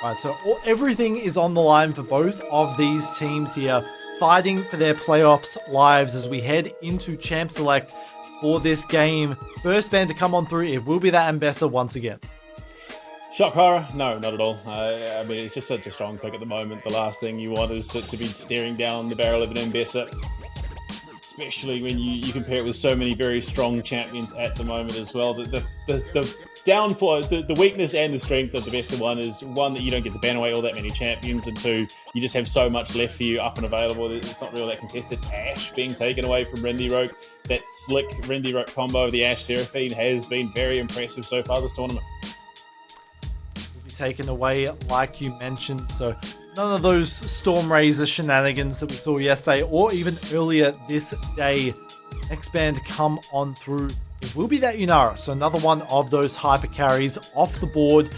Right, so everything is on the line for both of these teams here, fighting for their playoffs lives as we head into Champ Select for this game. First band to come on through, it will be that Ambessa once again. Shock horror? No, not at all. I mean, it's just such a strong pick at the moment. The last thing you want is to be staring down the barrel of an Ambessa, especially when you compare it with so many very strong champions at the moment as well. The downfall, the weakness and the strength of the best of one is one, that you don't get to ban away all that many champions, and two, you just have so much left for you up and available. It's not really that contested. Ashe being taken away from Rindy-Roke, that slick Rindy-Roke combo of the Ashe Seraphine has been very impressive so far this tournament. Will be taken away, like you mentioned, so none of those Storm Razor shenanigans that we saw yesterday or even earlier this day. Next band to come on through, it will be that Unara. So another one of those hyper carries off the board.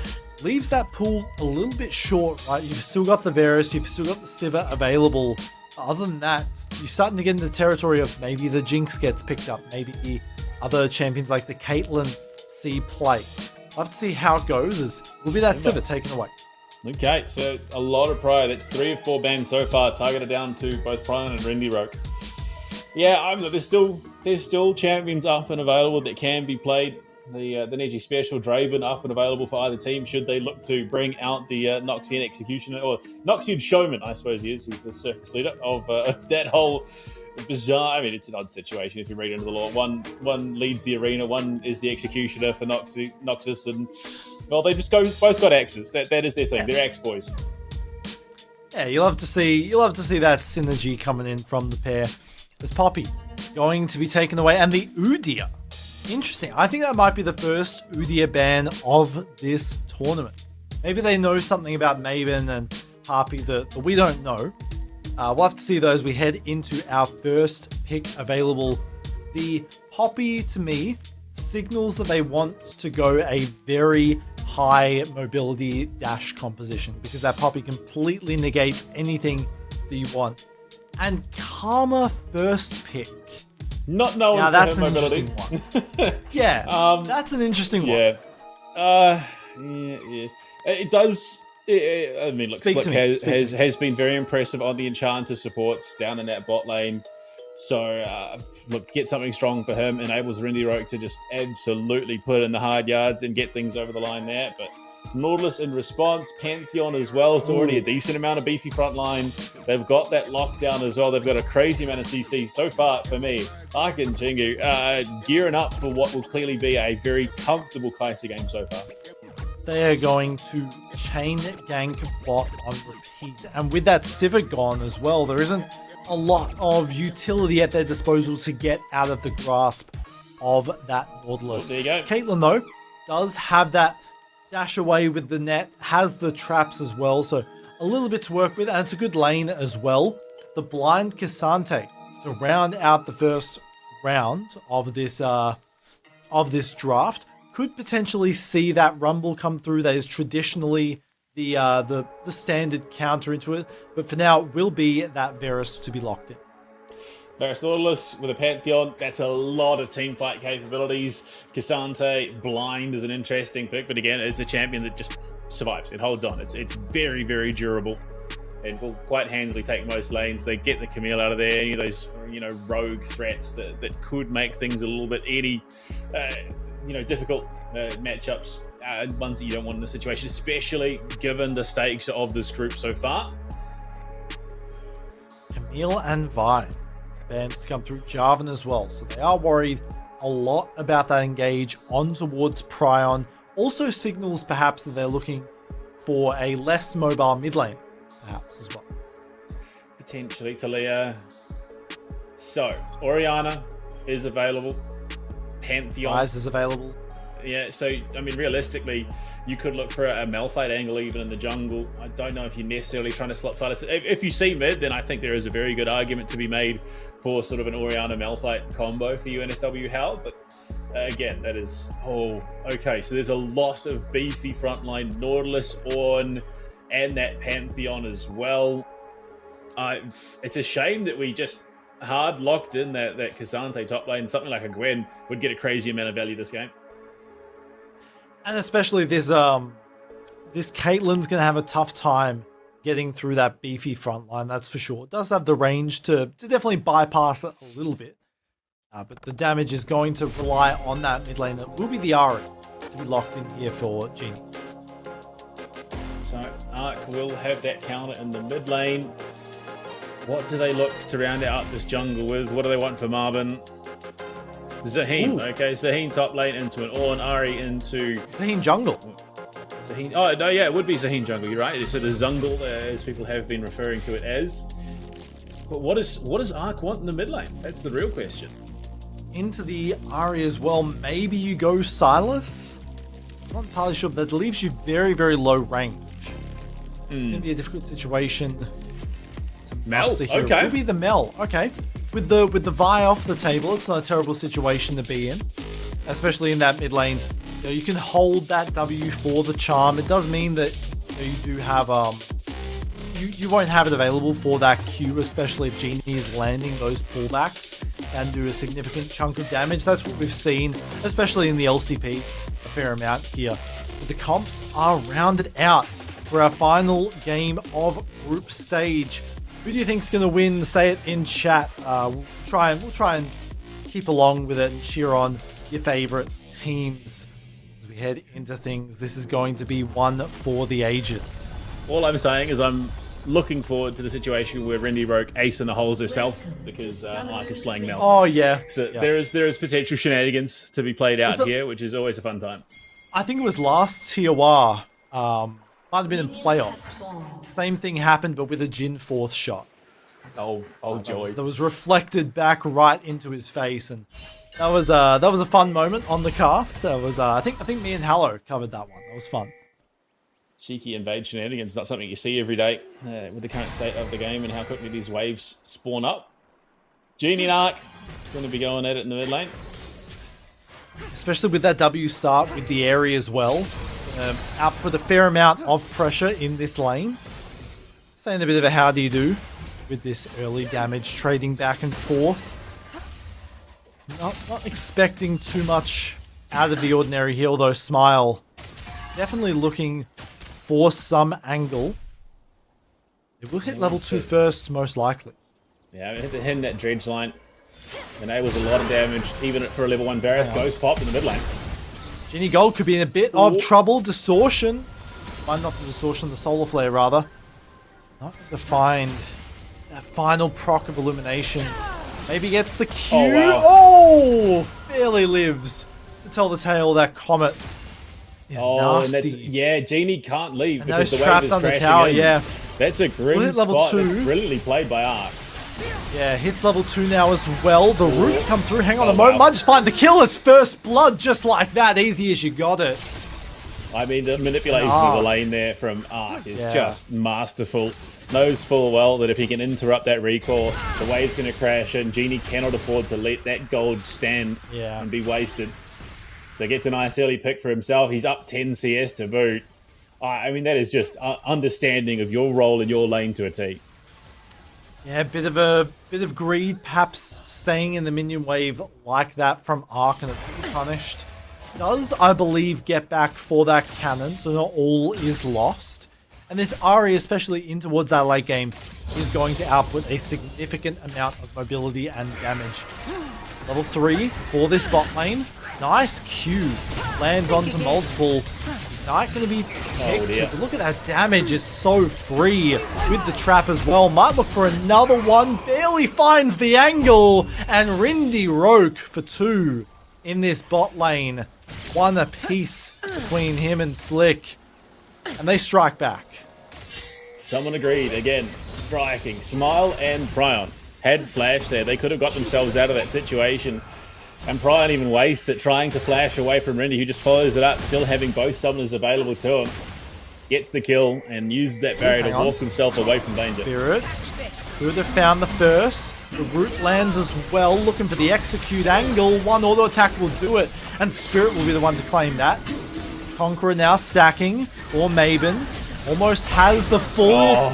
Leaves that pool a little bit short, right? You've still got the Varus, you've still got the Sivir available. Other than that, you're starting to get into the territory of maybe the Jinx gets picked up. Maybe the other champions like the Caitlyn see play. I'll have to see how it goes. As will be that Sivir taken away. Okay, so a lot of Pride. That's 3 of 4 bans so far, targeted down to both Pride and Rindy-Roke. Yeah, there's still champions up and available that can be played. The Neji Special Draven up and available for either team should they look to bring out the Noxian Executioner, or Noxian Showman, I suppose he is. He's the circus leader of that whole bizarre. I mean, it's an odd situation if you read into the lore. One leads the arena, one is the executioner for Noxus, and well, they just both got axes. That is their thing. They're axe boys. Yeah, you'll have to see that synergy coming in from the pair. There's Poppy going to be taken away, and the Udyr. Interesting. I think that might be the first Udyr ban of this tournament. Maybe they know something about Maven and Harpy that we don't know. We'll have to see those as we head into our first pick available. The Poppy, to me, signals that they want to go a very high mobility dash composition, because that Poppy completely negates anything that you want. And Karma first pick. Not knowing now, that's an mobility. interesting one. Yeah, that's an interesting one. Yeah. It does. I mean, look, Slick has been very impressive on the Enchanter supports down in that bot lane. So, look, get something strong for him. Enables Rindy-Roke to just absolutely put in the hard yards and get things over the line there. But Nautilus in response, Pantheon as well. So already a decent amount of beefy front line. They've got that lockdown as well. They've got a crazy amount of CC. So far, for me, ARK and Chingus gearing up for what will clearly be a very comfortable Kai'Sa game so far. They are going to chain gank bot on repeat. And with that Sivir gone as well, there isn't a lot of utility at their disposal to get out of the grasp of that Nautilus. There you go. Caitlyn, though, does have that dash away with the net, has the traps as well, so a little bit to work with, and it's a good lane as well. The blind Cassante to round out the first round of this draft could potentially see that Rumble come through. That is traditionally the standard counter into it, but for now it will be that Varus to be locked in. Varus Nautilus with a Pantheon, that's a lot of teamfight capabilities. Cassante, blind is an interesting pick, but again, it's a champion that just survives. It holds on. It's very, very durable and will quite handily take most lanes. They get the Camille out of there, any of those rogue threats that could make things a little bit difficult matchups, ones that you don't want in this situation, especially given the stakes of this group so far. Camille and Vi. Bands to come through, Jarvan as well. So they are worried a lot about that engage on towards Prion. Also signals perhaps that they're looking for a less mobile mid lane, perhaps as well. Potentially Talia. So, Orianna is available. Pantheon. Ryze is available. Yeah, so, I mean, realistically, you could look for a Malphite angle even in the jungle. I don't know if you're necessarily trying to slot Silas. If you see mid, then I think there is a very good argument to be made for sort of an Orianna Malphite combo for UNSW Howl. But again, that is... Oh, okay. So there's a lot of beefy frontline. Nautilus, Ornn, and that Pantheon as well. It's a shame that we just hard locked in that Cassante top lane. Something like a Gwen would get a crazy amount of value this game. And especially this this Caitlyn's going to have a tough time getting through that beefy front line, that's for sure. It does have the range to definitely bypass it a little bit. But the damage is going to rely on that mid lane. It will be the ARK to be locked in here for Genie. So ARK will have that counter in the mid lane. What do they look to round out this jungle with? What do they want for Marvin? Zaheen. Ooh. Okay, Zaheen top lane into an Ornn, Ari into... Zaheen jungle. Zaheen, oh, no, yeah, it would be Zaheen jungle, you're right. So the Zungle, as people have been referring to it as. But what does ARK want in the mid lane? That's the real question. Into the Ari as well. Maybe you go Silas? I'm not entirely sure, but that leaves you very, very low range. It's going to be a difficult situation. Mel, okay. It will be the Mel, okay. With the Vi off the table, it's not a terrible situation to be in. Especially in that mid lane. You can hold that W for the charm. It does mean that you do have... You won't have it available for that Q, especially if Genie is landing those pullbacks and do a significant chunk of damage. That's what we've seen, especially in the LCP, a fair amount here. But the comps are rounded out for our final game of group stage. Who do you think's going to win? Say it in chat. We'll try and keep along with it and cheer on your favorite teams as we head into things. This is going to be one for the ages. All I'm saying is I'm looking forward to the situation where Rendy Roke ace in the holes herself because ARK is playing Mel. Oh yeah. So yeah. There is potential shenanigans to be played out here, which is always a fun time. I think it was last TOR. Might have been in playoffs. Same thing happened, but with a Jhin fourth shot. Oh joy! That was reflected back right into his face, and that was a fun moment on the cast. That was I think me and Hallow covered that one. That was fun. Cheeky invade shenanigans, not something you see every day with the current state of the game and how quickly these waves spawn up. Genie and ARK going to be going at it in the mid lane. Especially with that W start with the area as well. Output a fair amount of pressure in this lane. Saying a bit of a how do you do with this early damage trading back and forth. Not expecting too much out of the ordinary here, although Smile definitely looking for some angle. It will hit level 2 first, most likely. Yeah, hitting that dredge line enables a lot of damage, even for a level 1 Varus. Goes pop in the mid lane. Genie Gold could be in a bit of trouble. Distortion. Not the Distortion, the Solar Flare rather. Not to find that final proc of Illumination. Maybe gets the Q. Oh, wow. Oh! Barely lives to tell the tale. That Comet is nasty. Yeah, Genie can't leave and because the trapped wave is on the crashing tower, in. yeah. That's a grim level spot. 2. That's brilliantly played by ARK. Yeah, hits level 2 now as well. The roots come through. Hang on a moment. Might just find the kill. It's first blood just like that. Easy as you got it. I mean, the manipulation of the lane there from ARK is just masterful. Knows full well that if he can interrupt that recall, the wave's going to crash and Genie cannot afford to let that gold stand and be wasted. So gets a nice early pick for himself. He's up 10 CS to boot. I mean, that is just understanding of your role in your lane to a T. Yeah, a bit of greed, perhaps staying in the minion wave like that from ARK, and it's punished. Does, I believe, get back for that cannon, so not all is lost. And this Ari, especially in towards that late game, is going to output a significant amount of mobility and damage. Level 3 for this bot lane. Nice Q. Lands onto multiple. Not going to be picked. But look at that damage. Is so free with the trap as well. Might look for another one. Barely finds the angle. And Rindy Roke for 2 in this bot lane. One apiece between him and Slick. And they strike back. Someone agreed. Again, striking. Smile and Prion had flash there. They could have got themselves out of that situation. And Prion even wastes it trying to flash away from Rindy, who just follows it up, still having both summoners available to him. Gets the kill and uses that barrier to walk himself away from danger. Spirit could have found the first. The root lands as well, looking for the execute angle. One auto attack will do it, and Spirit will be the one to claim that. Conqueror now stacking, or Maven. Almost has the full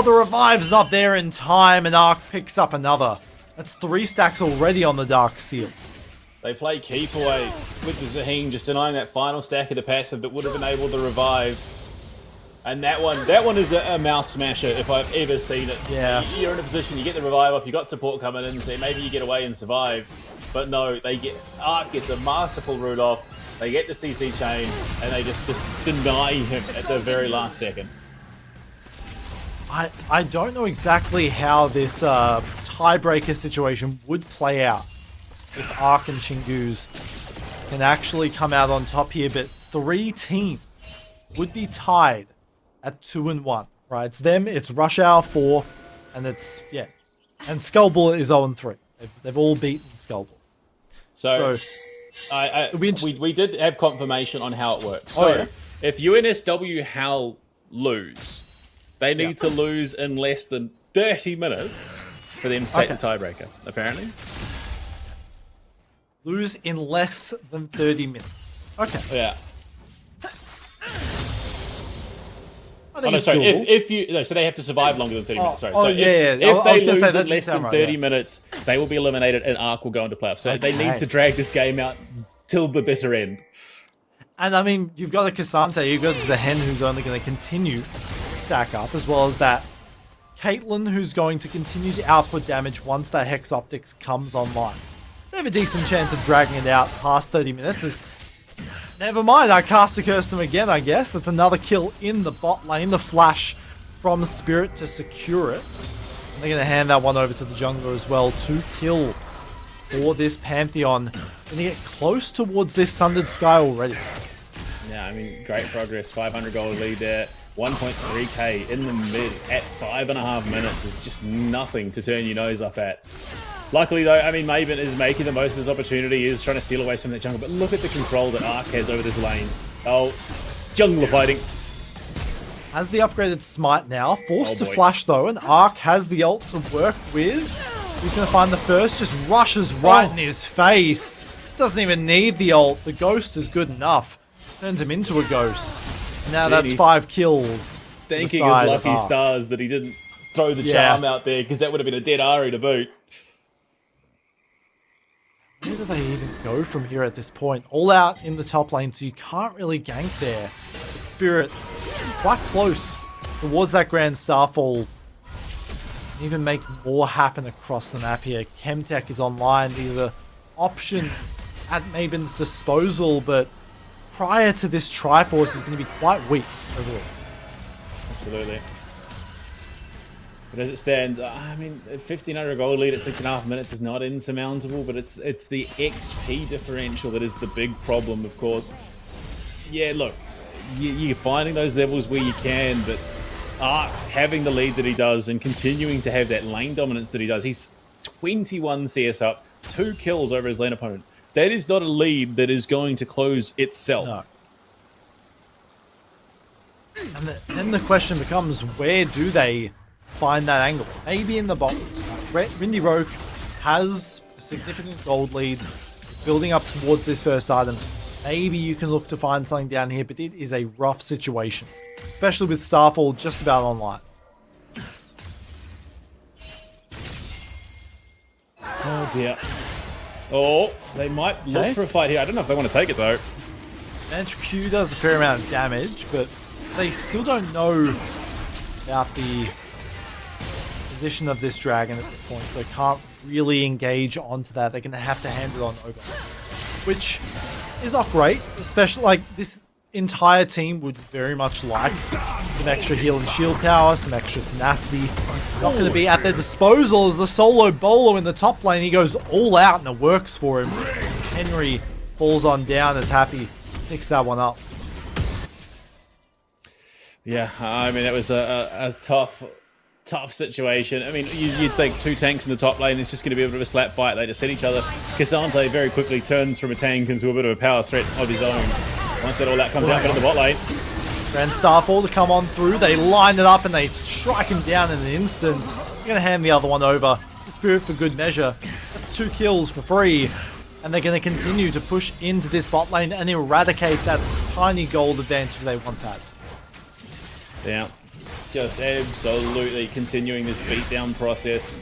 the revive's not there in time, and ARK picks up another. That's 3 stacks already on the Dark Seal. They play keep away with the Zaheen, just denying that final stack of the passive that would have enabled the revive. And that one is a mouse smasher if I've ever seen it. Yeah. You're in a position, you get the revive up, you got support coming in, so maybe you get away and survive. But no, ARK gets a masterful root off. They get the CC chain, and they just deny him at the very last second. I don't know exactly how this tiebreaker situation would play out if ARK and Chingus can actually come out on top here, but 3 teams would be tied at 2-1, right? It's them, it's Rush Hour 4, and it's, yeah. And Skull Bullet is 0-3. They've all beaten Skull Bullet. So we did have confirmation on how it works. So if UNSW Howl lose, they need to lose in less than 30 minutes for them to take the tiebreaker, apparently. Lose in less than 30 minutes. Okay. Yeah. I think it's sorry. doable. So they have to survive longer than 30 minutes. Sorry. Yeah. If I was they gonna lose say, in less than 30 minutes, they will be eliminated, and ARK will go into playoffs. So they need to drag this game out till the bitter end. And I mean, you've got a Cassante, you've got Zehen who's only going to continue to stack up, as well as that Caitlyn who's going to continue to output damage once that Hex Optics comes online. They have a decent chance of dragging it out past 30 minutes. Never mind, I cast a curse them again, I guess. That's another kill in the bot lane. The flash from Spirit to secure it. And they're going to hand that one over to the jungler as well. 2 kills for this Pantheon. Going to get close towards this Sundered Sky already. Yeah, I mean, great progress. 500 gold lead there. 1.3k in the mid at 5.5 minutes is just nothing to turn your nose up at. Luckily, though, I mean, Maven is making the most of this opportunity. He is trying to steal away some of that jungle. But look at the control that ARK has over this lane. Oh, jungler fighting. Has the upgraded smite now. Forced to flash, though. And ARK has the ult to work with. Who's going to find the first? Just rushes right in his face. Doesn't even need the ult. The ghost is good enough. Turns him into a ghost. And now that's 5 kills. Thanking his lucky stars that he didn't throw the charm out there, because that would have been a dead Ari to boot. Where do they even go from here at this point? All out in the top lane, so you can't really gank there. But Spirit quite close towards that Grand Starfall. Even make more happen across the map here. Chemtech is online. These are options at Maven's disposal, but prior to this Triforce is going to be quite weak overall. Absolutely. But as it stands, I mean, 1,500 gold lead at 6.5 minutes is not insurmountable, but it's the XP differential that is the big problem, of course. Yeah, look, you're finding those levels where you can, but ARK having the lead that he does and continuing to have that lane dominance that he does. He's 21 CS up, 2 kills over his lane opponent. That is not a lead that is going to close itself. No. And then the question becomes, where do they find that angle? Maybe in the bottom. Rindy Roke has a significant gold lead. It's building up towards this first item. Maybe you can look to find something down here, but it is a rough situation. Especially with Starfall just about online. Oh dear. Oh, they might look for a fight here. I don't know if they want to take it though. Mantra Q does a fair amount of damage, but they still don't know about the position of this dragon at this point, so they can't really engage onto that. They're going to have to hand it on over, which is not great, especially like this entire team would very much like some extra heal and shield power, some extra tenacity. Not going to be at their disposal as the solo bolo in the top lane. He goes all out and it works for him. Henry falls on down as Happy picks that one up. Yeah, I mean, it was a tough situation. I mean, you'd think 2 tanks in the top lane is just going to be a bit of a slap fight. They just hit each other. Cassante very quickly turns from a tank into a bit of a power threat of his own. Once that all that comes out in the bot lane. Grand Starfall to come on through. They line it up and they strike him down in an instant. They're going to hand the other one over to Spirit for good measure. That's 2 kills for free. And they're going to continue to push into this bot lane and eradicate that tiny gold advantage they once had. Yeah, just absolutely continuing this beatdown process.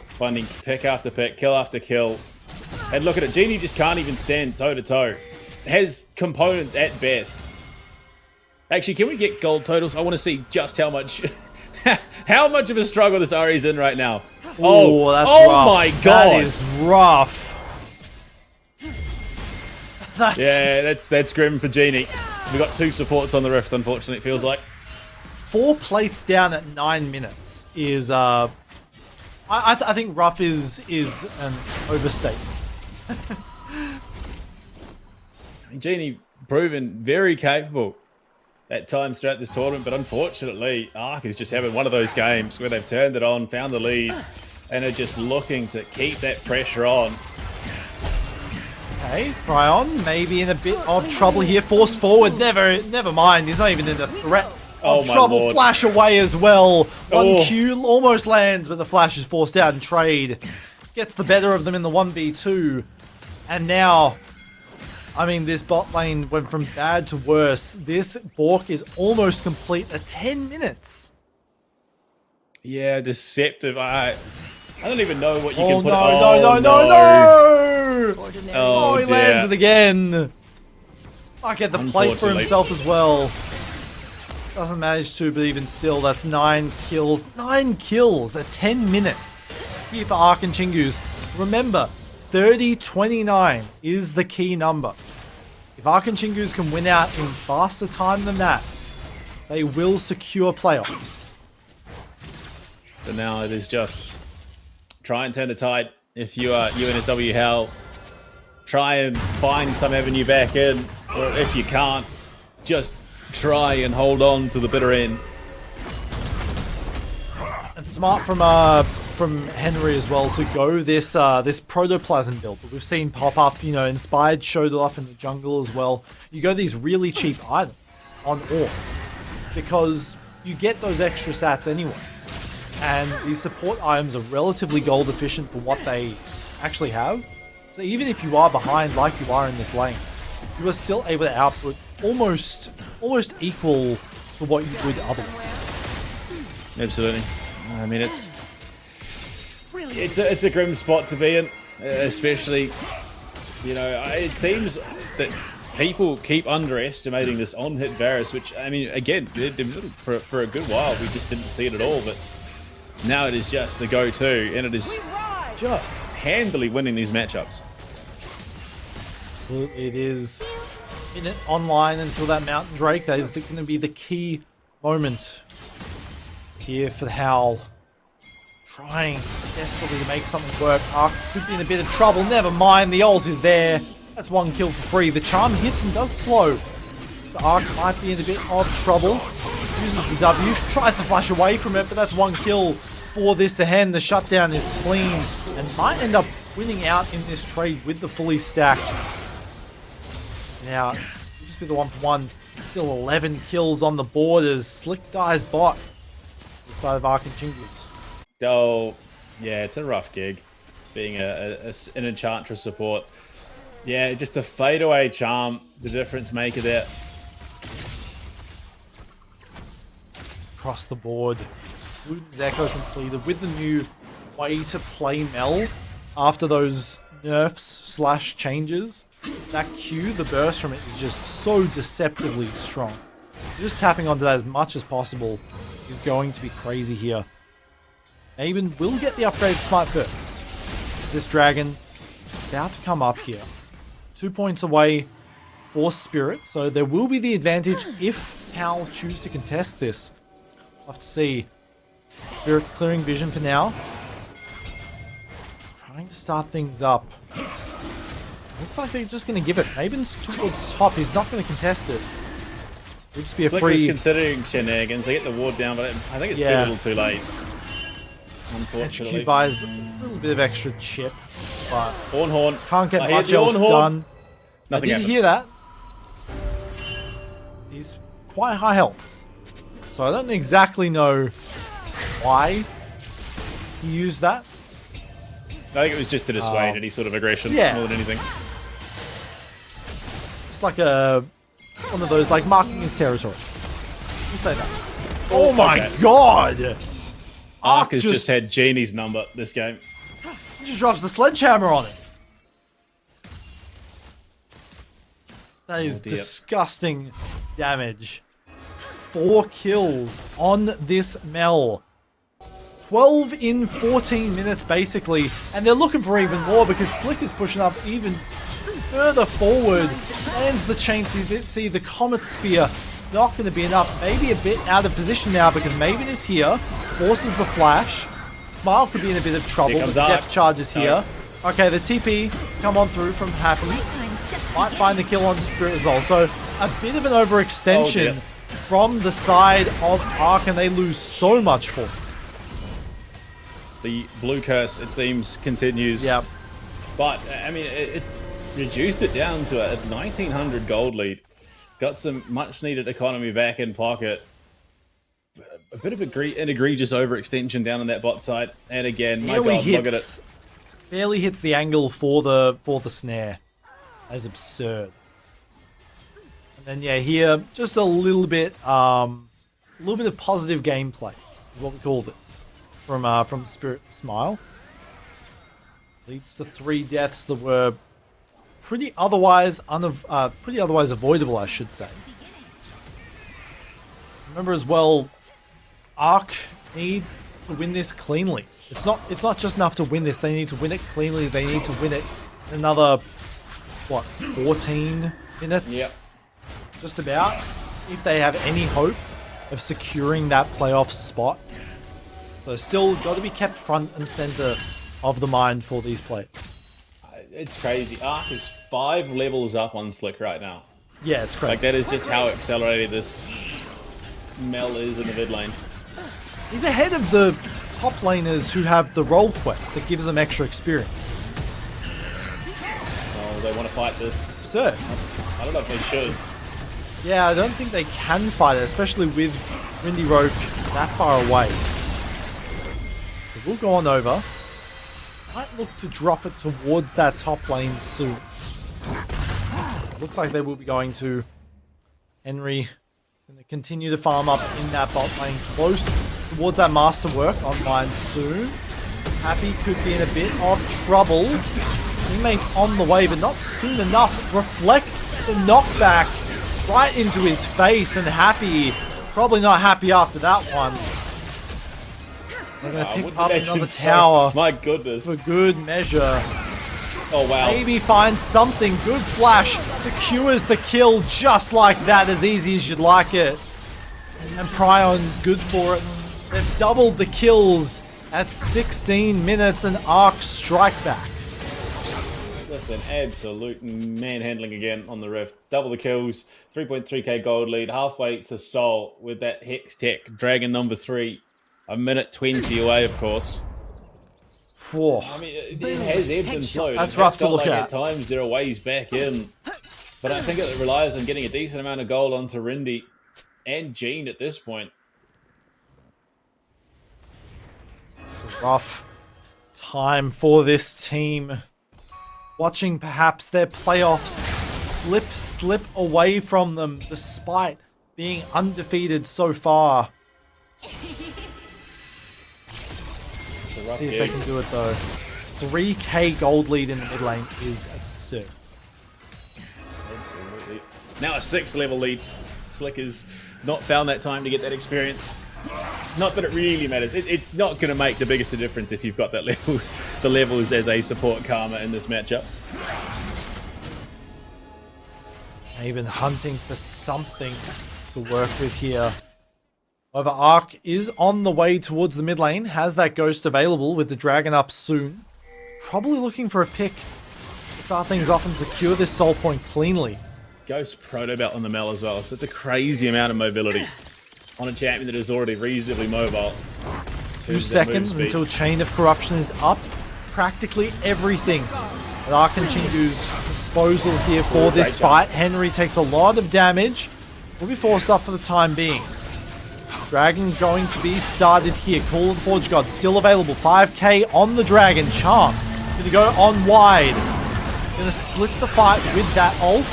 Finding pick after pick, kill after kill. And look at it, Genie just can't even stand toe to toe. Has components at best. Actually, can we get gold totals? I want to see just how much how much of a struggle this Ari's in right now. Oh, that's oh rough. My God. That is rough. Yeah, that's grim for Genie. We got 2 supports on the Rift, unfortunately, it feels like. 4 plates down at 9 minutes is I think rough is an overstatement. Genie proven very capable at times throughout this tournament, but unfortunately, ARK is just having one of those games where they've turned it on, found the lead, and are just looking to keep that pressure on. Okay, Cryon maybe in a bit of trouble here. Forced forward, never mind. He's not even in the threat of trouble. Lord. Flash away as well. One Oh. Q almost lands, but the flash is forced out and trade. Gets the better of them in the 1v2. And now, I mean, this bot lane went from bad to worse. This Bork is almost complete at 10 minutes. Yeah, deceptive. I don't even know what you Oh can put. no. Oh, He lands it again. Might get the plate for himself as well. Doesn't manage to, but even still, that's 9 kills. 9 kills at 10 minutes here for ARK and Chingus. Remember, 30-29 is the key number. If ARK and Chingus can win out in faster time than that, they will secure playoffs. So now it is just try and turn the tide. If you are UNSW Howl, try and find some avenue back in, or if you can't, just try and hold on to the bitter end. And smart from Henry as well to go this this protoplasm build that we've seen pop up. You know, Inspired showed it off in the jungle as well. You go these really cheap items on ARK because you get those extra stats anyway. And these support items are relatively gold efficient for what they actually have. So even if you are behind like you are in this lane, you are still able to output almost equal to what you would otherwise. Absolutely. I mean, it's a grim spot to be in, especially, you know, it seems that people keep underestimating this on-hit Varus, which, I mean, again, for a good while, we just didn't see it at all, but now it is just the go-to, and it is just handily winning these matchups. Absolutely, it is. In it online until that Mountain Drake, that is going to be the key moment here for the Howl. Trying desperately to make something work. ARK could be in a bit of trouble. Never mind, the ult is there. That's 1 kill for free. The charm hits and does slow. The ARK might be in a bit of trouble. Uses the W, tries to flash away from it, but that's 1 kill for this Ahen. The shutdown is clean and might end up winning out in this trade with the fully stacked. Now, just with the 1-for-1, still 11 kills on the board as Slick dies bot. The side of ARK and Chingus. Oh, yeah, it's a rough gig being an Enchantress support. Yeah, just the fadeaway charm, the difference maker there. Across the board, Luden's Echo completed with the new way to play Mel after those nerfs / changes. That Q, the burst from it is just so deceptively strong. Just tapping onto that as much as possible is going to be crazy here. Aben will get the upgraded Smite Burst. This dragon about to come up here. 2 points away for Spirit, so there will be the advantage if Howl choose to contest this. We'll have to see. Spirit clearing vision for now. Trying to start things up. Looks like they're just going to give it. Aben's towards top. He's not going to contest it. It'll just be a free. Considering shenanigans, they get the ward down, but I think it's too little too late. Unfortunately. HQ buys a little bit of extra chip, but Horn. can't get much else done. Nothing I did hear that. He's quite high health, so I don't exactly know why he used that. I think it was just to dissuade any sort of aggression more than anything. It's like one of those, like, marking his territory. You say that. Oh my god! ARK has just had Genie's number this game. Just drops the sledgehammer on it. That is disgusting damage. 4 kills on this Mel. 12 in 14 minutes, basically. And they're looking for even more because Slick is pushing up even further forward. Lands the chain. See the Comet Spear. Not going to be enough. Maybe a bit out of position now because Maven is here. Forces the flash. Smile could be in a bit of trouble. The depth charge is here. Okay, the TP come on through from Happy. Might find the kill on the Spirit as well. So a bit of an overextension from the side of ARK, and they lose so much for it. The blue curse, it seems, continues. Yep. But, I mean, it's reduced it down to a 1900 gold lead. Got some much-needed economy back in pocket. A bit of an egregious overextension down on that bot side. And again, my god, look at it. Barely hits the angle for the snare. That's absurd. And then yeah, here just a little bit of positive gameplay is what we call this from Spirit Smile. Leads to 3 deaths that were pretty otherwise avoidable, I should say. Remember as well, ARK need to win this cleanly. It's not just enough to win this. They need to win it cleanly. They need to win it in another, what, 14 minutes? Yep. Just about. If they have any hope of securing that playoff spot. So still got to be kept front and center of the mind for these players. It's crazy. ARK is 5 levels up on Slick right now. Yeah, it's crazy. Like, that is just how accelerated this Mel is in the mid lane. He's ahead of the top laners who have the role quest that gives them extra experience. Oh, they want to fight this. Absurd. I don't know if they should. Yeah, I don't think they can fight it, especially with Rindy Roke that far away. So we'll go on over. Might look to drop it towards that top lane soon. Looks like they will be going to Henry. Going to continue to farm up in that bot lane, close towards that masterwork online soon. Happy could be in a bit of trouble. Teammates on the way, but not soon enough. Reflects the knockback right into his face, and Happy probably not happy after that one. They're going to pick up another tower. My goodness. For good measure. Oh, wow. Maybe finds something. Good flash. Secures the kill just like that, as easy as you'd like it. And Prion's good for it. They've doubled the kills at 16 minutes, and ARK strike back. Listen, absolute manhandling again on the Rift. Double the kills, 3.3k gold lead, halfway to Soul with that Hex Tech. Dragon number 3, a minute 20 away, of course. Whoa. I mean, it has ebbed and flowed. That's rough to look at. At times, there are ways back in. But I think it relies on getting a decent amount of gold onto Rindy and Jean at this point. It's a rough time for this team. Watching perhaps their playoffs slip away from them despite being undefeated so far. See if they can do it though. 3k gold lead in the mid lane is absurd. Absolutely. Now a 6 level lead. Slick has not found that time to get that experience. Not that it really matters. It's not going to make the biggest difference if you've got that level, the levels as a support Karma in this matchup. Even hunting for something to work with here. However, ARK is on the way towards the mid lane. Has that ghost available with the dragon up soon. Probably looking for a pick to start things off and secure this soul point cleanly. Ghost proto belt on the Mel as well, so it's a crazy amount of mobility on a champion that is already reasonably mobile. 2 seconds until Chain of Corruption is up. Practically everything at ARK and Chingus' disposal here for this fight. Henry takes a lot of damage. Will be forced off for the time being. Dragon going to be started here. Call of the Forge God still available. 5k on the Dragon. Charm going to go on wide. Going to split the fight with that ult.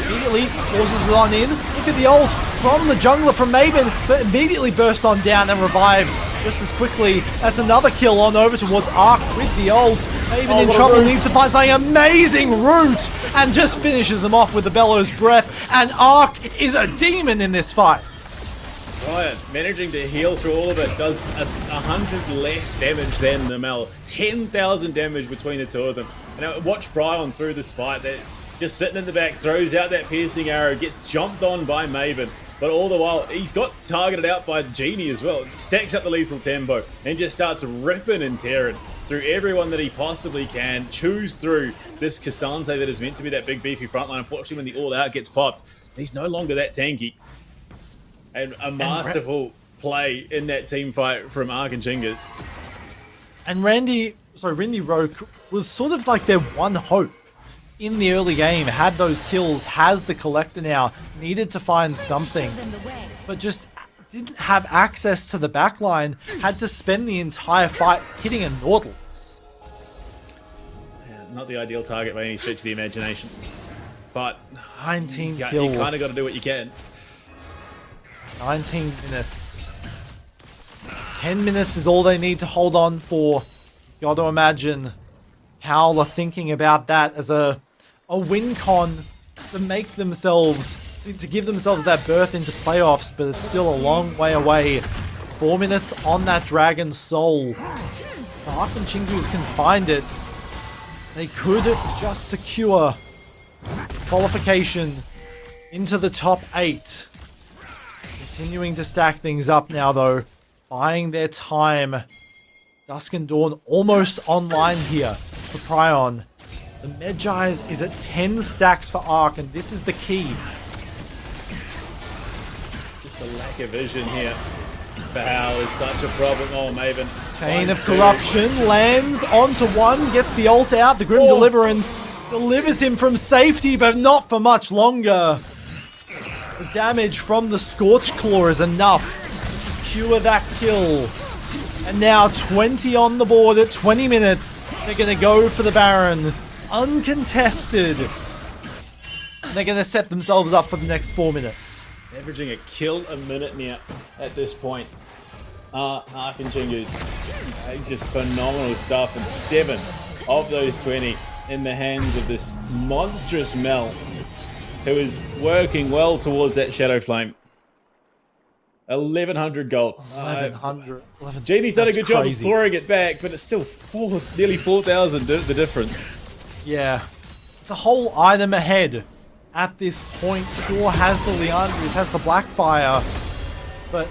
Immediately forces it on in. Look at the ult from the jungler from Maven, but immediately burst on down and revived just as quickly. That's another kill on over towards ARK with the ult. Maven in trouble, needs to find something amazing route and just finishes him off with the Bellows Breath. And ARK is a demon in this fight. Brian managing to heal through all of it does 100 less damage than the Mel. 10,000 damage between the two of them. And watch Brian through this fight. That just sitting in the back, throws out that piercing arrow, gets jumped on by Maven. But all the while, he's got targeted out by Genie as well. Stacks up the lethal tempo and just starts ripping and tearing through everyone that he possibly can. Chews through this Cassante that is meant to be that big beefy frontline. Unfortunately, when the all-out gets popped, he's no longer that tanky. And a masterful play in that team fight from ARK and Chingus. And Randy Roque was sort of like their one hope in the early game. Had those kills, has the collector now, needed to find something, but just didn't have access to the backline, had to spend the entire fight hitting a Nautilus. Yeah, not the ideal target by any stretch of the imagination. But 19 kills. You kind of got to do what you can. 19 minutes. 10 minutes is all they need to hold on for. Got to imagine Howl are thinking about that as a win con to make themselves, to give themselves that berth into playoffs, but it's still a long way away. 4 minutes on that Dragon's Soul. If ARK and Chingus can find it, they could just secure qualification into the top 8. Continuing to stack things up now, though. Buying their time. Dusk and Dawn almost online here for Prion. The Medjai's is at 10 stacks for ARK, and this is the key. Just a lack of vision here. Howl is such a problem. Oh, Maven. Chain of Corruption lands onto one, gets the ult out. The Grim Deliverance delivers him from safety, but not for much longer. The damage from the Scorch Claw is enough to secure that kill. And now 20 on the board at 20 minutes. They're going to go for the Baron. Uncontested. And they're going to set themselves up for the next 4 minutes. Averaging a kill a minute now at this point. ARK and Chingus. It's just phenomenal stuff. And 7 of those 20 in the hands of this monstrous Mel, who is working well towards that Shadow Flame. 1,100 gold. 1,100. Genie's done a good job of clawing it back, but it's still nearly 4,000 the difference. Yeah. It's a whole item ahead at this point. Sure has the Leandris, has the Blackfire, but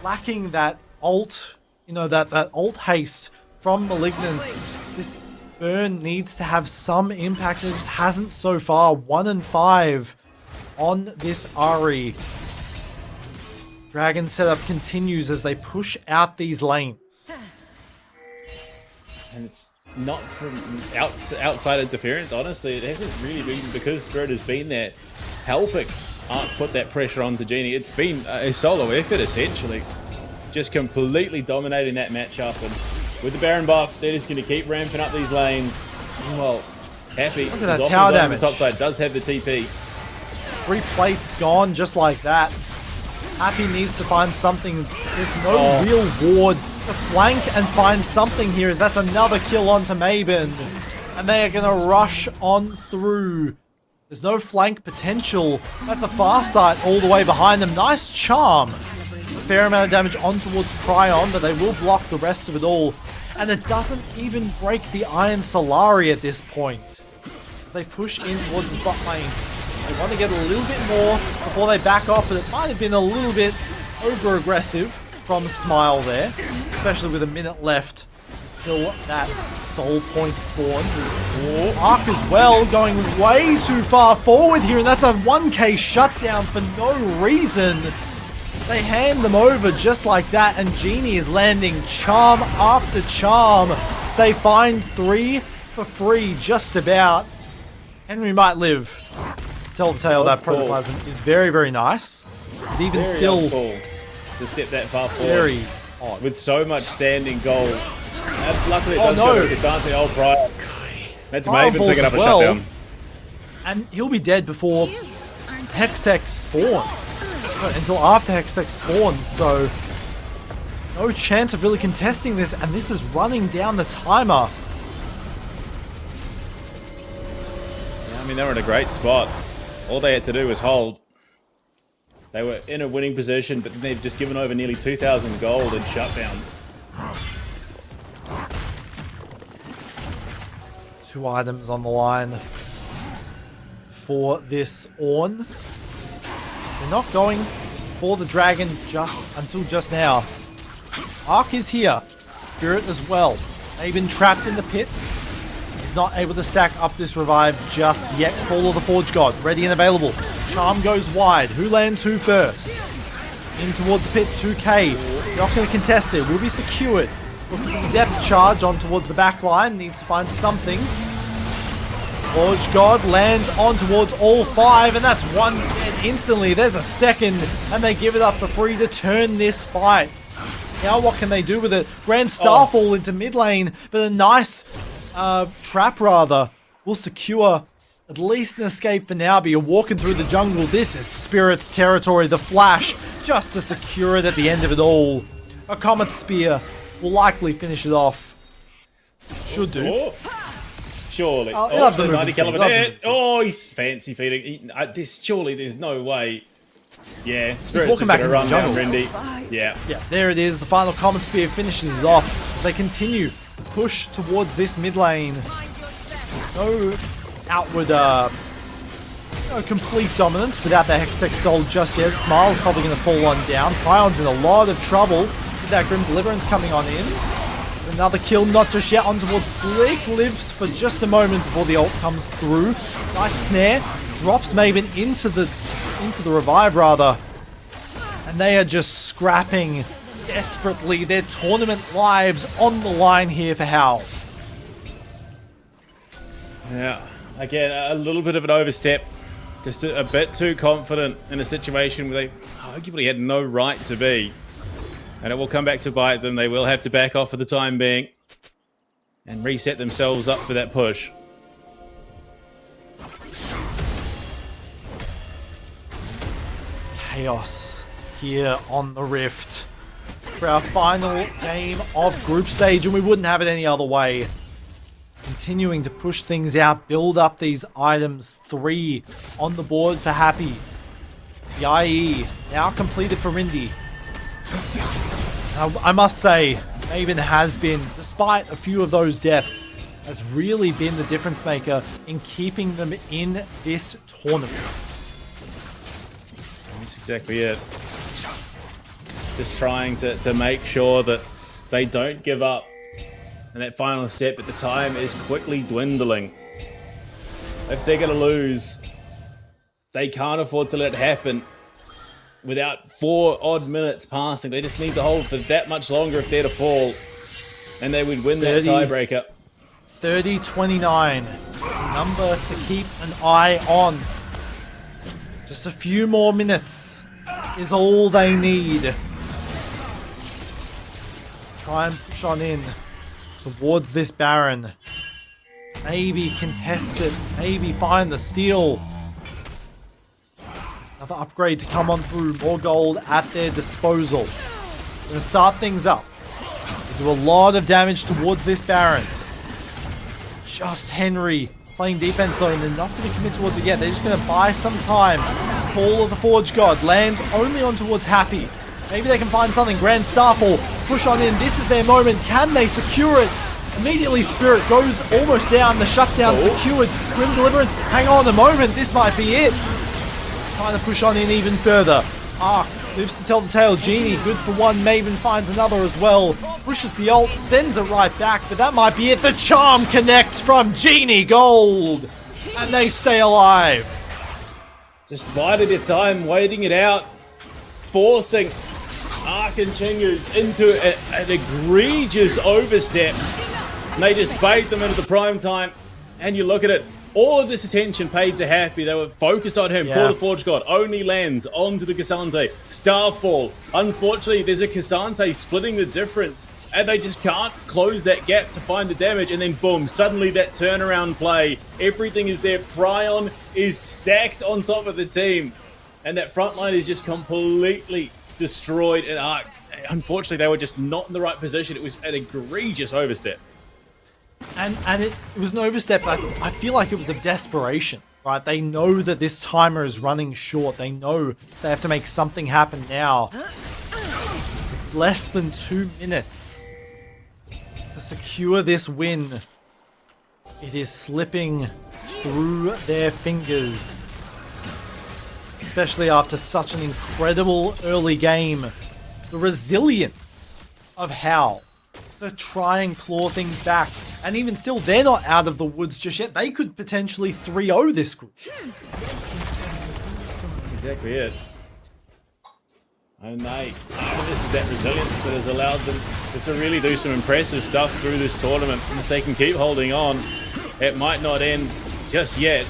lacking that ult, that ult haste from Malignance. This burn needs to have some impact. It just hasn't so far. 1 and 5 on this Ahri. Dragon setup continues as they push out these lanes. And it's not from outside interference, honestly. It hasn't really been because Spirit has been there helping ARK put that pressure onto Genie. It's been a solo effort, essentially. Just completely dominating that matchup. And with the Baron buff, they're just going to keep ramping up these lanes. Well, happy. Look at that tower damage. The top side does have the TP. 3 plates gone just like that. Happy needs to find something. There's no real ward to flank and find something here, as that's another kill onto Maven. And they are going to rush on through. There's no flank potential. That's a Farsight all the way behind them. Nice charm. A fair amount of damage on towards Prion, but they will block the rest of it all. And it doesn't even break the Iron Solari at this point. They push in towards the spot lane. They want to get a little bit more before they back off, but it might have been a little bit over-aggressive from Smile there, especially with a minute left until that soul point spawns. ARK as well, going way too far forward here, and that's a 1k shutdown for no reason. They hand them over just like that, and Genie is landing charm after charm. They find 3 for free just about. Henry might live. Telltale that Protoplasm is very, very nice. But even very still, to step that far forward. Very odd. With so much standing gold. Luckily it does go to Cassante. Oh, Brian. That's Maven picking up a shutdown. And he'll be dead before Hextech spawns. Until after Hextech spawns, so no chance of really contesting this, and this is running down the timer. Yeah, I mean, they were in a great spot. All they had to do was hold. They were in a winning position, but they've just given over nearly 2,000 gold in shutdowns. 2 items on the line for this Ornn. They're not going for the dragon until just now. ARK is here. Spirit as well. They've been trapped in the pit. He's not able to stack up this revive just yet. Call of the Forge God, ready and available. Charm goes wide. Who lands who first? In towards the pit, 2k. They're not going to contest it. Will be secured. Looking for the depth charge on towards the back line. Needs to find something. Forge God lands on towards all 5, and that's one dead instantly. There's a second, and they give it up for free to turn this fight. Now what can they do with it? Grand Starfall into mid lane, but a nice trap rather will secure at least an escape for now, but you're walking through the jungle. This is Spirit's territory. The flash just to secure it at the end of it all. A Comet Spear will likely finish it off. Should do. Surely. Love the 90 caliber there. Oh, he's fancy feeding. Surely there's no way. Yeah, Spirit's walking just back going to into run the down jungle. Rendy. Yeah. Yeah, there it is. The final Comet Spear finishes it off. They continue to push towards this mid lane. No outward, complete dominance without that Hextech Soul just yet. Smile's probably going to fall on down. Tryon's in a lot of trouble with that Grim Deliverance coming on in. Another kill, not just yet, on towards Slick. Lives for just a moment before the ult comes through. Nice snare. Drops Maven into the revive, rather. And they are just scrapping desperately their tournament lives on the line here for Howl. Yeah. Again, a little bit of an overstep. Just a bit too confident in a situation where they arguably had no right to be. And it will come back to bite them. They will have to back off for the time being and reset themselves up for that push. Chaos here on the Rift for our final game of group stage, and we wouldn't have it any other way. Continuing to push things out, build up these items. 3 on the board for Happy. The IE now completed for Rindy. I must say, Maven has been, despite a few of those deaths, has really been the difference maker in keeping them in this tournament. That's exactly it. Just trying to make sure that they don't give up. And that final step at the time is quickly dwindling. If they're going to lose, they can't afford to let it happen without 4 odd minutes passing. They just need to hold for that much longer if they're to fall. And they would win that tiebreaker. 30-29. Number to keep an eye on. Just a few more minutes is all they need. Try and push on in towards this Baron. Maybe contest it. Maybe find the steal. Another upgrade to come on through. More gold at their disposal. Going to start things up. They do a lot of damage towards this Baron. Just Henry playing defense though, and they're not going to commit towards it yet. They're just going to buy some time. Call of the Forge God lands only on towards Happy. Maybe they can find something. Grand Starfall, push on in. This is their moment. Can they secure it? Immediately Spirit goes almost down. The shutdown secured. Grim Deliverance, hang on a moment. This might be it. Trying to push on in even further. ARK lives to tell the tale. Genie, good for one. Maven finds another as well. Pushes the ult, sends it right back, but that might be it. The charm connects from Genie Gold. And they stay alive. Just bided their time, waiting it out. Forcing ARK and Chingus into an egregious overstep. And they just bait them into the prime time. And you look at it. All of this attention paid to Happy. They were focused on him. Call the Forge God only lands onto the Cassante. Starfall. Unfortunately, there's a Cassante splitting the difference. And they just can't close that gap to find the damage. And then boom, suddenly that turnaround play. Everything is there. Prion is stacked on top of the team. And that front line is just completely destroyed. And ARK, unfortunately, they were just not in the right position. It was an egregious overstep. And it was an overstep. I feel like it was of desperation, Right, they know that this timer is running short. They know they have to make something happen now. Less than 2 minutes to secure this win. It is slipping through their fingers. Especially after such an incredible early game. The resilience of Howl to try and claw things back. And even still, they're not out of the woods just yet. They could potentially 3-0 this group. That's exactly it. And this is that resilience that has allowed them to really do some impressive stuff through this tournament. And if they can keep holding on, it might not end just yet.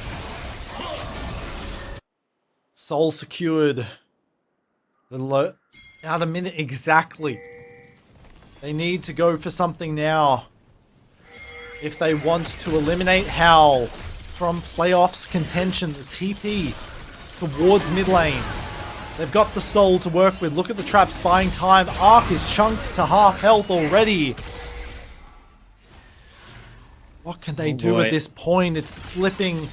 Soul secured. Now a minute exactly. They need to go for something now. If they want to eliminate Howl from playoffs contention, the TP towards mid lane. They've got the soul to work with. Look at the traps buying time. ARK is chunked to half health already. What can they do at this point? It's slipping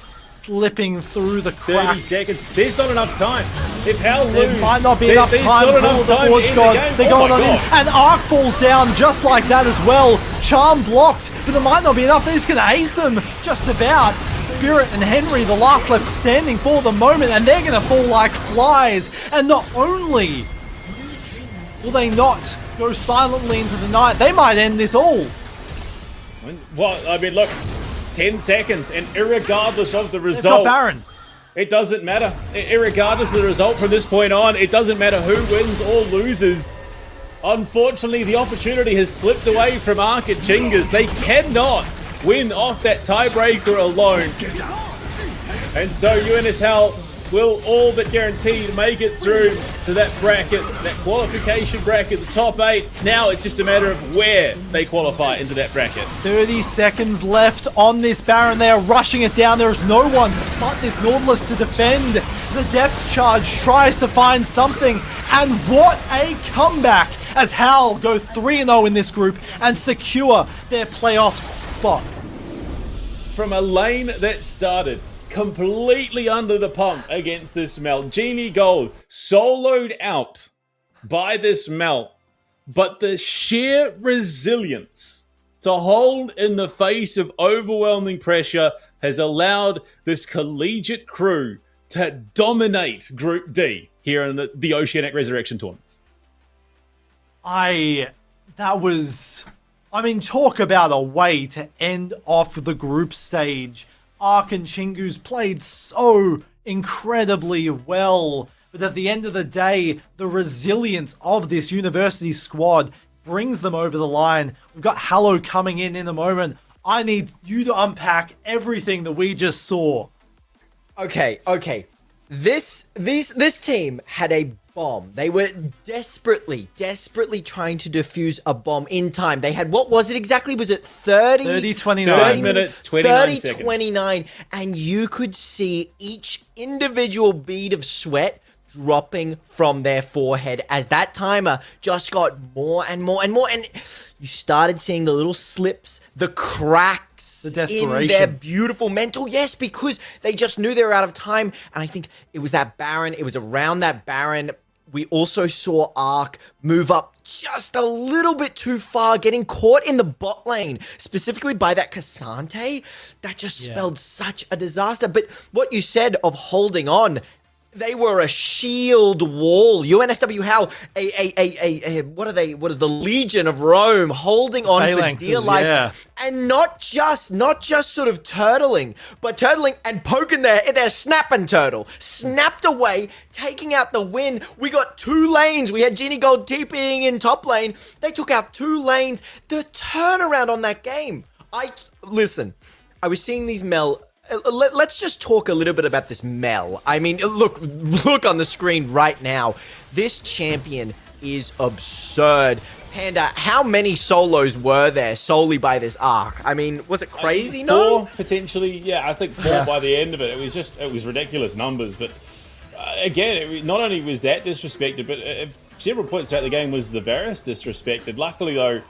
through the cracks. 30 seconds. There's not enough time. If Howl lose, there might not be enough time for the Forge God. They're going on in, and ARK falls down just like that as well. Charm blocked, but there might not be enough. They're just going to ace him just about. Spirit and Henry, the last left standing for the moment, and they're going to fall like flies. And not only will they not go silently into the night, they might end this all. Well, I mean, look, 10 seconds, and irregardless of the They've got result, Baron. it doesn't matter. Irregardless of the result from this point on, it doesn't matter who wins or loses. Unfortunately, the opportunity has slipped away from ARK and Chingus. They cannot win off that tiebreaker alone. And so UNSW will all but guarantee to make it through to that bracket, that qualification bracket, the top 8. Now it's just a matter of where they qualify into that bracket. 30 seconds left on this Baron. They are rushing it down. There is no one but this Nautilus to defend. The depth charge tries to find something. And what a comeback as Howl go 3-0 in this group and secure their playoffs spot. From a lane that started completely under the pump against this Mel. Genie Gold soloed out by this Mel. But the sheer resilience to hold in the face of overwhelming pressure has allowed this collegiate crew to dominate Group D here in the Oceanic Resurrection Tournament. Talk about a way to end off the group stage. ARK and Chingus played so incredibly well, but at the end of the day, the resilience of this university squad brings them over the line. We've got Hallow coming in a moment. I need you to unpack everything that we just saw. Okay. This team had a bomb. They were desperately trying to defuse a bomb in time. They had, what was it exactly? Was it 30, 29. 30 minutes, 29 seconds. 29. And you could see each individual bead of sweat dropping from their forehead as that timer just got more and more and more. And you started seeing the little slips, the cracks, the desperation in their beautiful mental. Yes, because they just knew they were out of time. And I think it was that Baron. It was around that Baron. We also saw ARK move up just a little bit too far, getting caught in the bot lane, specifically by that Cassante. That just spelled such a disaster. But what you said of holding on, they were a shield wall. UNSW Howl, what are they? What are the Legion of Rome holding on for dear life? Yeah. And not just sort of turtling, but turtling and poking their snapping turtle. Snapped away, taking out the win. We got 2 lanes. We had Genie Gold TPing in top lane. They took out 2 lanes. The turnaround on that game. I was seeing these Mel. Let's just talk a little bit about this Mel. I mean, look on the screen right now. This champion is absurd. Panda, how many solos were there solely by this ARK? I mean, was it crazy? 4, potentially. Yeah, I think 4 by the end of it. It was ridiculous numbers. But again, not only was that disrespected, but several points throughout the game was the Varus disrespected. Luckily, though,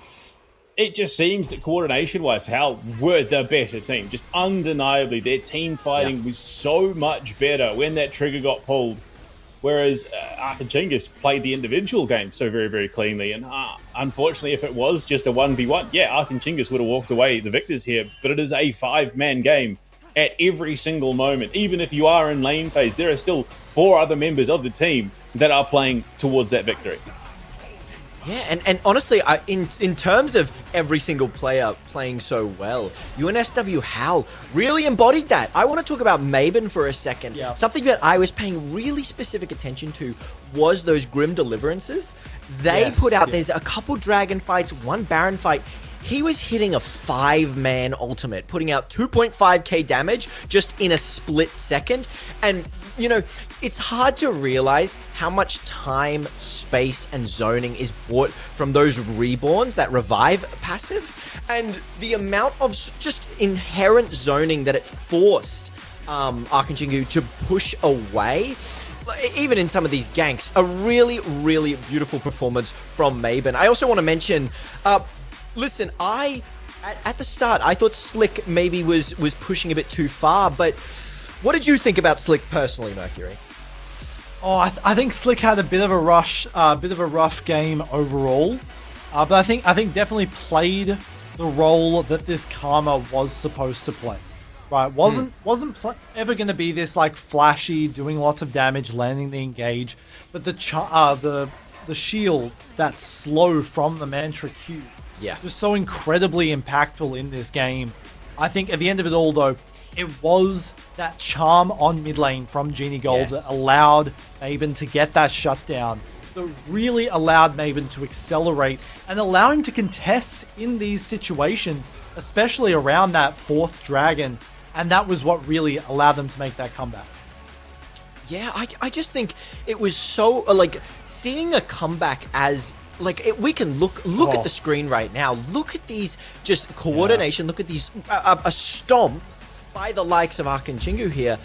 it just seems that coordination-wise, Howl were the better team. Just undeniably, their team fighting was so much better when that trigger got pulled. Whereas ARK and Chingus played the individual game so very, very cleanly. And unfortunately, if it was just a 1v1, yeah, ARK and Chingus would have walked away the victors here. But it is a 5-man game at every single moment. Even if you are in lane phase, there are still 4 other members of the team that are playing towards that victory. Yeah, and honestly, in terms of every single player playing so well, UNSW Howl really embodied that. I want to talk about Maven for a second. Yeah. Something that I was paying really specific attention to was those Grim Deliverances. They put out, there's a couple Dragon fights, 1 Baron fight. He was hitting a 5-man ultimate, putting out 2.5k damage just in a split second. And, you know, it's hard to realize how much time, space, and zoning is bought from those reborns, that revive passive. And the amount of just inherent zoning that it forced ARK and Chingu to push away, even in some of these ganks, a really, really beautiful performance from Maven. I also want to mention... listen, at the start, I thought Slick maybe was pushing a bit too far, but what did you think about Slick personally, Mercury? Oh, I think Slick had a bit of a rough game overall, but I think definitely played the role that this Karma was supposed to play. Right, wasn't ever going to be this like flashy, doing lots of damage, landing the engage, but the shield that's slow from the Mantra Q. Yeah. Just so incredibly impactful in this game. I think at the end of it all, though, it was that charm on mid lane from Genie Gold that allowed Maven to get that shutdown, that really allowed Maven to accelerate and allow him to contest in these situations, especially around that 4th dragon. And that was what really allowed them to make that comeback. Yeah, I just think it was so, like, seeing a comeback as... Like, we can look at the screen right now. Look at these just coordination. Look at these a stomp by the likes of ARK and Chingu here.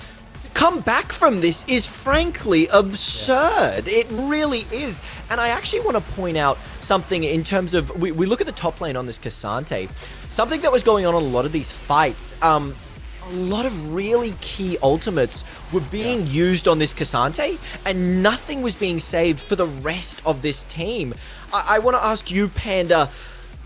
To come back from this is frankly absurd. It really is. And I actually want to point out something in terms of we look at the top lane on this Cassante. Something that was going on a lot of these fights. A lot of really key ultimates were being used on this Cassante, and nothing was being saved for the rest of this team. I want to ask you, Panda,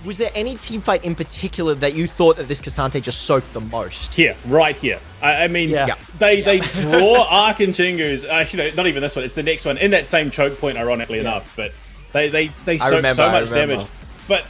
was there any team fight in particular that you thought that this Cassante just soaked the most? Here, right here. I mean, they draw ARK and Chingus. Actually, no, not even this one. It's the next one in that same choke point, ironically enough. But they soak so much damage. But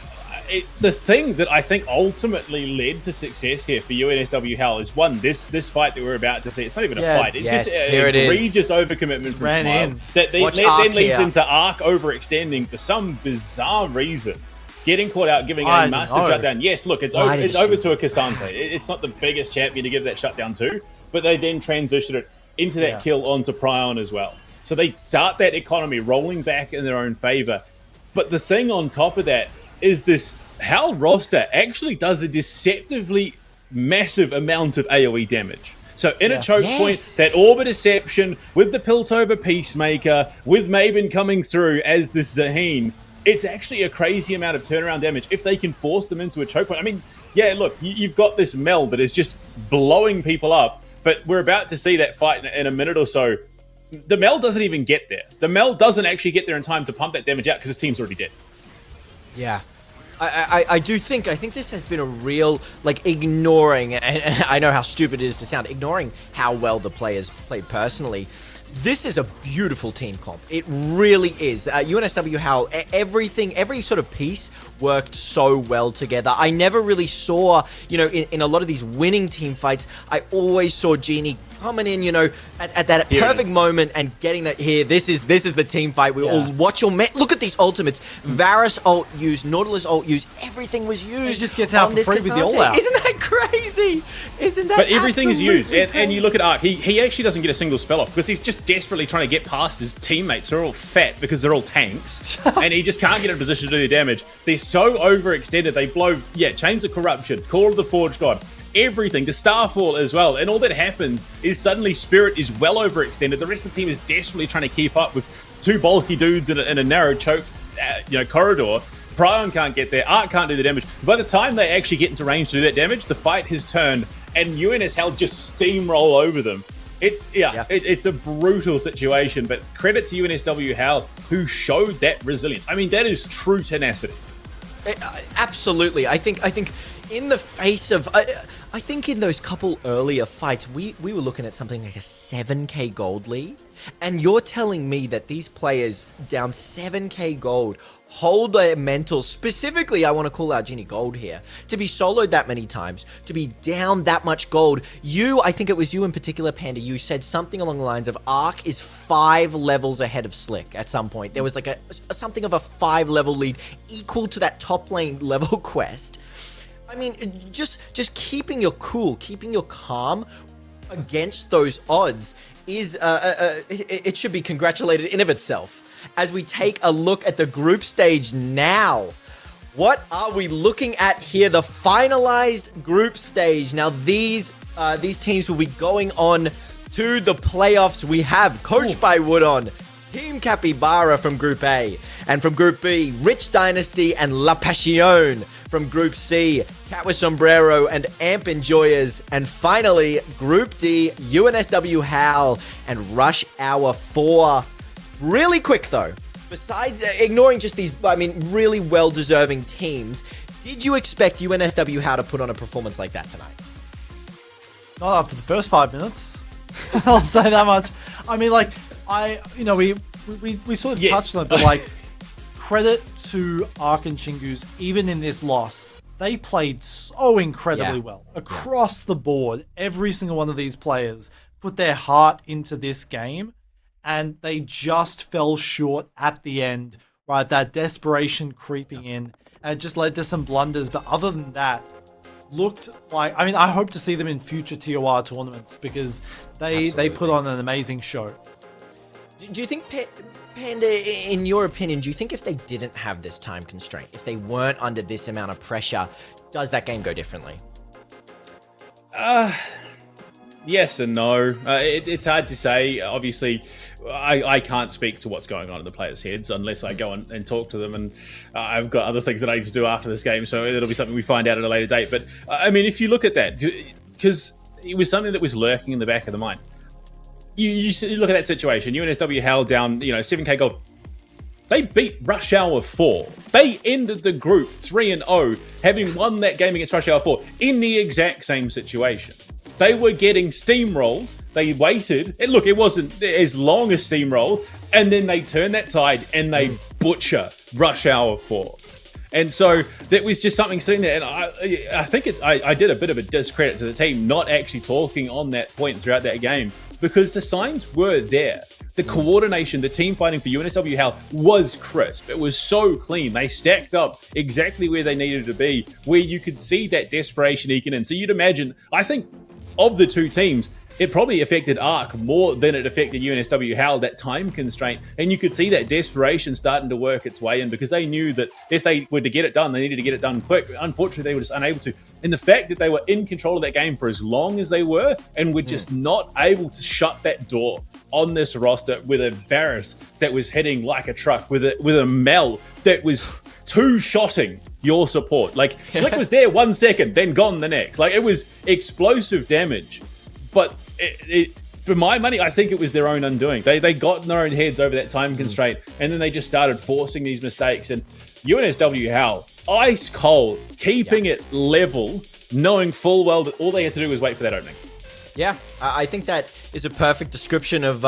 the thing that I think ultimately led to success here for UNSW Howl is one, this fight that we're about to see. It's not even a fight. It's just an egregious overcommitment from Smile that then leads into ARK overextending for some bizarre reason, getting caught out, giving a massive shutdown. Yes, look, it's over to a Cassante. It's not the biggest champion to give that shutdown to, but they then transition it into that kill onto Prion as well. So they start that economy rolling back in their own favor. But the thing on top of that is this Howl roster actually does a deceptively massive amount of AoE damage. So in a choke point, that Orb Deception with the Piltover Peacemaker, with Maven coming through as this Zaheen, it's actually a crazy amount of turnaround damage if they can force them into a choke point. I mean, yeah, look, you've got this Mel that is just blowing people up, but we're about to see that fight in a minute or so. The Mel doesn't even get there. The Mel doesn't actually get there in time to pump that damage out because his team's already dead. Yeah. I think this has been a real, like, ignoring, and I know how stupid it is to sound, ignoring how well the players played personally. This is a beautiful team comp. It really is. UNSW Howl, everything, every sort of piece worked so well together. I never really saw, you know, in a lot of these winning team fights, I always saw Genie coming in, you know, at that perfect moment and getting that here. This is the team fight. We all watch your look at these ultimates. Varus ult used, Nautilus ult used, everything was used. It just gets out for free with the ult out. Isn't that crazy? Isn't that? But everything is used, and you look at ARK. He actually doesn't get a single spell off because he's just desperately trying to get past his teammates who are all fat because they're all tanks, and he just can't get in a position to do the damage. They're so overextended. They blow Chains of Corruption, Call of the Forge God, everything, the Starfall as well, and all that happens is suddenly Spirit is well overextended. The rest of the team is desperately trying to keep up with two bulky dudes in a narrow choke corridor. Prion can't get there, ARK can't do the damage. By the time they actually get into range to do that damage, the fight has turned, and UNSW just steamroll over them. It's a brutal situation, but credit to UNSW Howl, who showed that resilience. I mean, that is true tenacity. Absolutely. I think in the face of, I think in those couple earlier fights, we were looking at something like a 7k gold lead. And you're telling me that these players down 7k gold hold their mental, specifically I want to call out Genie Gold here, to be soloed that many times, to be down that much gold. I think it was you in particular, Panda, you said something along the lines of ARK is 5 levels ahead of Slick at some point. There was like something of a 5-level lead equal to that top lane level quest. I mean, just keeping your cool, keeping your calm against those odds is, it should be congratulated in of itself. As we take a look at the group stage now, what are we looking at here? The finalized group stage. Now, these teams will be going on to the playoffs. We have, coached by Woodon, Team Capybara from Group A, and from Group B, Rich Dynasty and La Passion. From Group C, Cat with Sombrero and Amp Enjoyers. And finally, Group D, UNSW Howl and Rush Hour 4. Really quick though, besides ignoring just these, really well-deserving teams, did you expect UNSW Howl to put on a performance like that tonight? Not after the first 5 minutes. I'll say that much. I mean, like, we sort of touched on it, but like, credit to ARK and Chingus, even in this loss, they played so incredibly well. Across the board, every single one of these players put their heart into this game, and they just fell short at the end, right? That desperation creeping in, and it just led to some blunders. But other than that, looked like, I hope to see them in future TOR tournaments because they put on an amazing show. Do you think, Panda, in your opinion, do you think if they didn't have this time constraint, if they weren't under this amount of pressure, does that game go differently? Yes and no. It's hard to say. Obviously, I can't speak to what's going on in the players' heads unless I go and talk to them, and I've got other things that I need to do after this game, so it'll be something we find out at a later date. But, I mean, if you look at that, because it was something that was lurking in the back of the mind. You look at that situation, UNSW held down, 7k gold. They beat Rush Hour 4. They ended the group 3-0, having won that game against Rush Hour 4 in the exact same situation. They were getting steamrolled. They waited. And look, it wasn't as long as steamroll. And then they turned that tide and they butcher Rush Hour 4. And so that was just something sitting there. And I think I did a bit of a discredit to the team not actually talking on that point throughout that game, because the signs were there. The coordination, the team fighting for UNSW Howl was crisp. It was so clean. They stacked up exactly where they needed to be, where you could see that desperation eking in. So you'd imagine, I think, of the two teams, it probably affected ARK more than it affected UNSW Howl, that time constraint. And you could see that desperation starting to work its way in, because they knew that if they were to get it done, they needed to get it done quick. Unfortunately, they were just unable to. And the fact that they were in control of that game for as long as they were, and were just not able to shut that door on this roster with a Varus that was heading like a truck, with a Mel that was two-shotting your support. Like, Slick was there 1 second, then gone the next. Like, it was explosive damage. But for my money, I think it was their own undoing. They got in their own heads over that time constraint, and then they just started forcing these mistakes. And UNSW Howl, ice cold, keeping it level, knowing full well that all they had to do was wait for that opening. Yeah, I think that is a perfect description of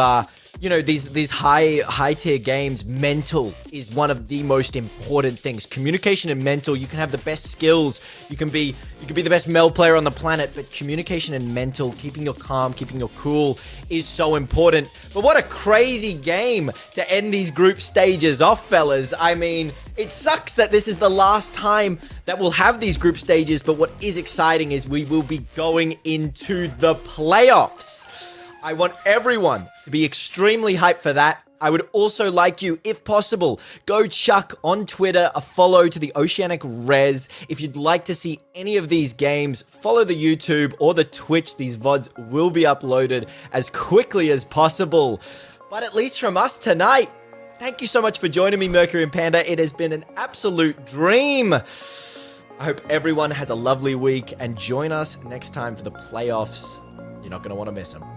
these high tier games. Mental is one of the most important things. Communication and mental. You can have the best skills. You can be the best Mel player on the planet, but communication and mental, keeping your calm, keeping your cool, is so important. But what a crazy game to end these group stages off, fellas. I mean, it sucks that this is the last time that we'll have these group stages, but what is exciting is we will be going into the playoffs. I want everyone to be extremely hyped for that. I would also like you, if possible, go chuck on Twitter a follow to the Oceanic Res. If you'd like to see any of these games, follow the YouTube or the Twitch. These VODs will be uploaded as quickly as possible. But at least from us tonight, Thank you so much for joining me, Mercury and Panda. It has been an absolute dream. I hope everyone has a lovely week and join us next time for the playoffs. You're not going to want to miss them.